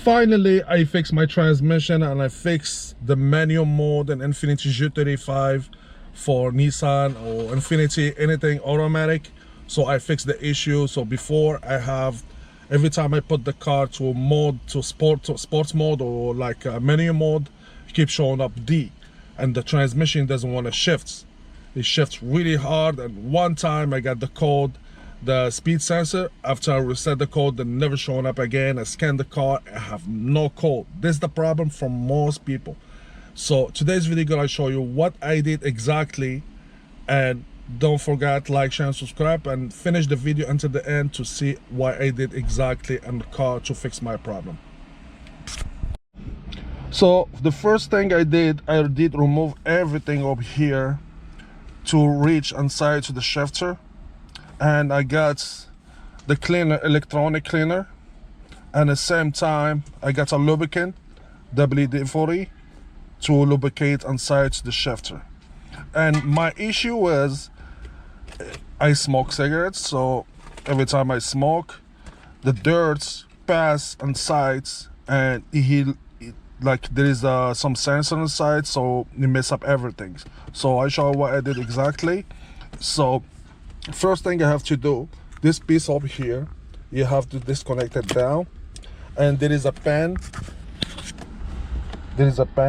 Finally, I fixed my transmission and I fixed the manual mode in Infiniti G35 for Nissan or Infiniti, anything automatic. So I fixed the issue. So before, I have every time I put the car to mode, to sports mode or like manual mode, it keeps showing up D, and the transmission doesn't want to shift. It shifts really hard, and one time I got the code, the speed sensor. After I reset the code, it never showing up again. I scanned the car, I have no code. This is the problem for most people. So today's video gonna show you what I did exactly, and don't forget like, share and subscribe, and finish the video until the end to see what I did exactly on the car to fix my problem. So the first thing I did remove everything up here to reach inside to the shifter, and I got the cleaner, electronic cleaner, and at the same time I got a lubricant WD-40 to lubricate inside the shifter. And my issue was I smoke cigarettes, so every time I smoke, the dirt pass inside, and like there is some sensor inside, so it mess up everything. So I show what I did exactly. So first thing I have to do, this piece up here, you have to disconnect it down, and there is a pen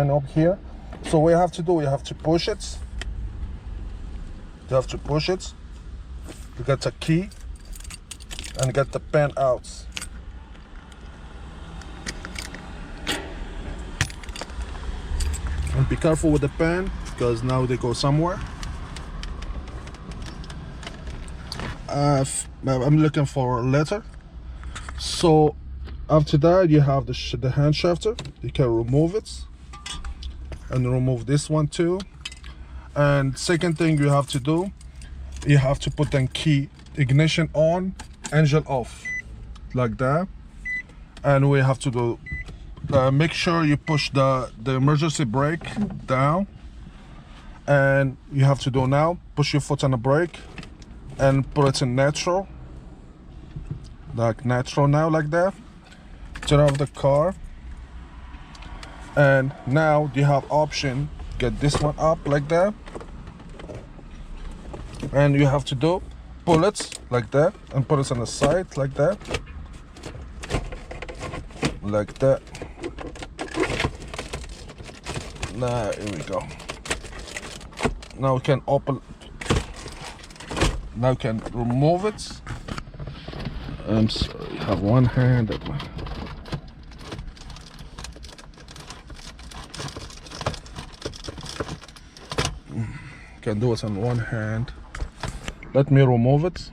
up here. So what you have to do, you have to push it. You have to push it. You got a key and get the pen out. And be careful with the pen, because now they go somewhere. I'm looking for a letter. So after that, you have the hand shifter. You can remove it and remove this one too. And second thing you have to do, you have to put the key, ignition on, engine off, like that. And we have to do make sure you push the emergency brake down, and you have to do now, push your foot on the brake and put it in neutral, like natural now, like that. Turn off the car, and now you have option, get this one up like that, and you have to do pull it like that and put it on the side like that, like that. Now here we go. Now we can open, now we can remove it. I'm sorry, I have one hand at my, can do it on one hand. Let me remove it.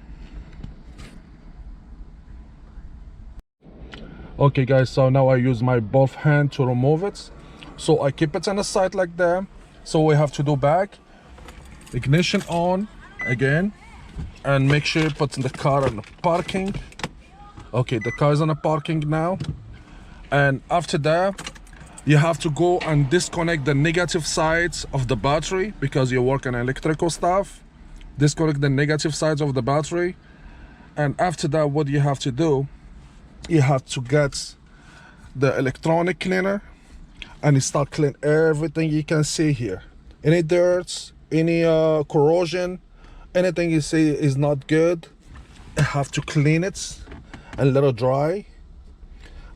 Okay guys, so now I use my both hand to remove it. So I keep it on the side like that. So we have to do back, ignition on again, and make sure you put the car in the parking. Okay, the car is on the parking now. And after that, you have to go and disconnect the negative sides of the battery, because you work on electrical stuff. Disconnect the negative sides of the battery. And after that, what you have to do, you have to get the electronic cleaner and start clean everything you can see here. Any dirt, any corrosion, anything you see is not good, you have to clean it and let it dry.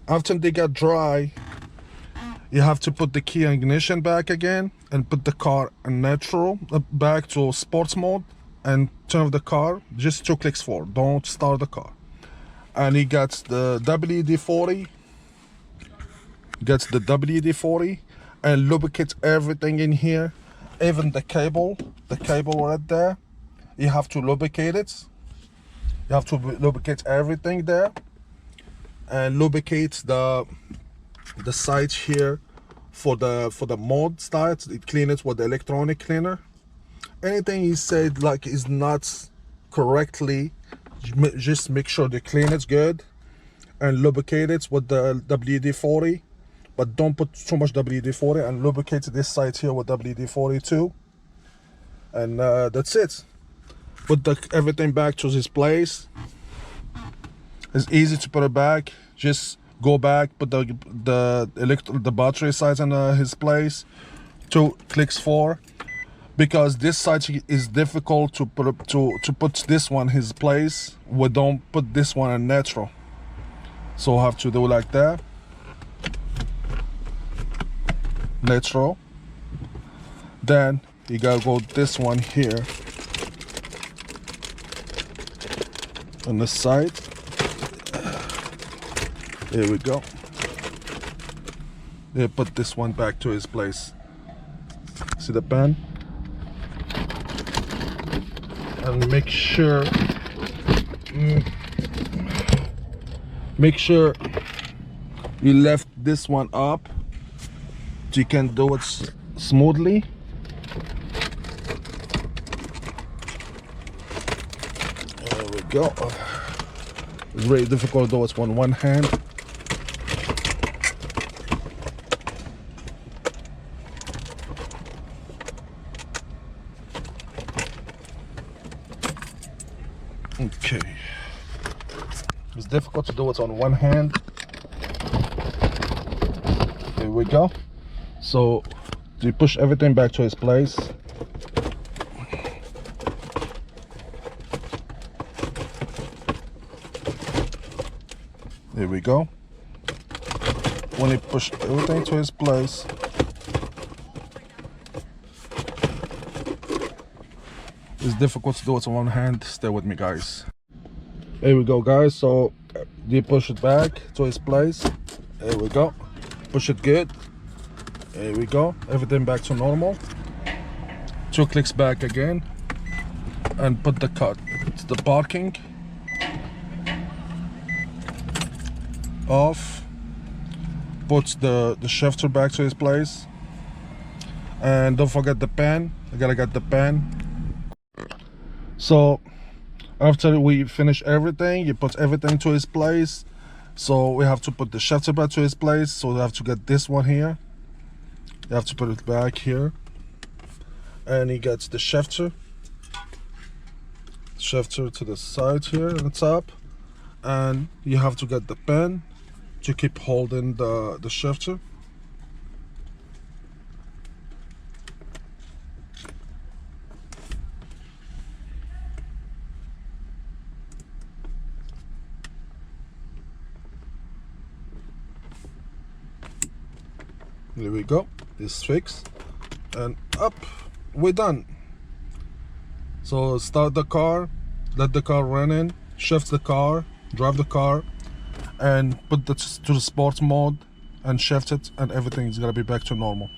After they get dry, you have to put the key and ignition back again and put the car in neutral, back to sports mode, and turn off the car. Just 2 clicks forward, don't start the car. And he gets the WD-40, and lubricates everything in here, even the cable right there. You have to lubricate it. You have to lubricate everything there, and lubricate the sides here for the mode start. It clean it with the electronic cleaner. Anything he said like is not correctly, just make sure the clean it's good and lubricate it with the WD-40, but don't put too much WD-40, and lubricate this side here with WD-40 too. And that's it. Put everything back to his place. It's easy to put it back. Just go back, put the battery size in his place. 2 clicks 4, because this side is difficult to put this one his place. We don't put this one in neutral, so have to do like that. Neutral. Then you gotta go this one here on the side. Here we go. Yeah, put this one back to his place. See the pen? And make sure you left this one up so you can do it smoothly. There we go. It's very difficult to do it on one hand. Okay, it's difficult to do it on one hand. Here we go. So you push everything back to its place. Here we go. When you push everything to its place, it's difficult to do it on one hand. Stay with me, guys. Here we go, guys. So you push it back to its place. Here we go. Push it good. Here we go. Everything back to normal. 2 clicks back again, and put the parking off. Put the shifter back to its place, and don't forget the pen. I gotta get the pen. So after we finish everything, you put everything to its place. So we have to put the shifter back to its place. So we have to get this one here. You have to put it back here, and he gets the shifter to the side here on the top, and you have to get the pen to keep holding the shifter. There we go. This fixed, and up, we're done. So start the car, let the car run in, shift the car, drive the car, and put it to the sports mode and shift it, and everything is gonna be back to normal.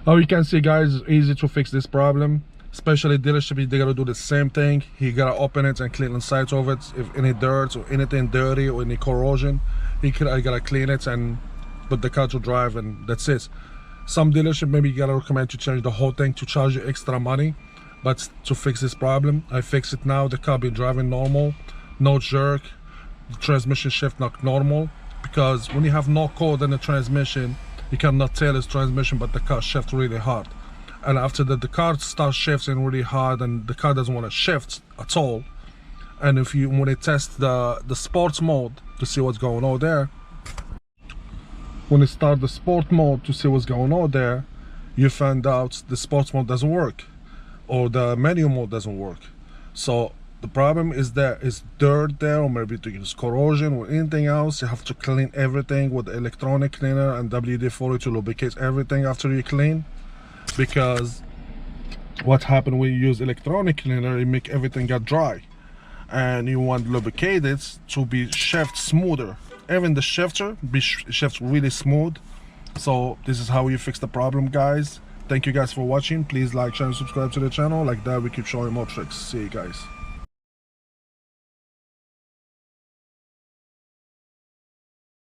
Now you can see, guys, it's easy to fix this problem. Especially dealership, they gotta do the same thing. You gotta open it and clean the sides of it. If any dirt or anything dirty or any corrosion, I gotta clean it and put the car to drive, and that's it. Some dealership maybe you gotta recommend to change the whole thing to charge you extra money, but to fix this problem, I fix it now. The car be driving normal, no jerk, the transmission shift not normal, because when you have no code in the transmission, you cannot tell it's transmission, but the car shifts really hard. And after that, the car starts shifting really hard, and the car doesn't want to shift at all. And if you when you test the sports mode to see what's going on there, when you start the sport mode to see what's going on there, you find out the sports mode doesn't work, or the manual mode doesn't work. So the problem is there is dirt there, or maybe there's corrosion or anything else. You have to clean everything with electronic cleaner and WD-40 to lubricate everything after you clean. Because what happened when you use electronic cleaner, you make everything get dry, and you want lubricated to be shift smoother. Even the shifter be shifts really smooth. So this is how you fix the problem, guys. Thank you guys for watching. Please like, share, and subscribe to the channel. Like that we keep showing more tricks. See you guys.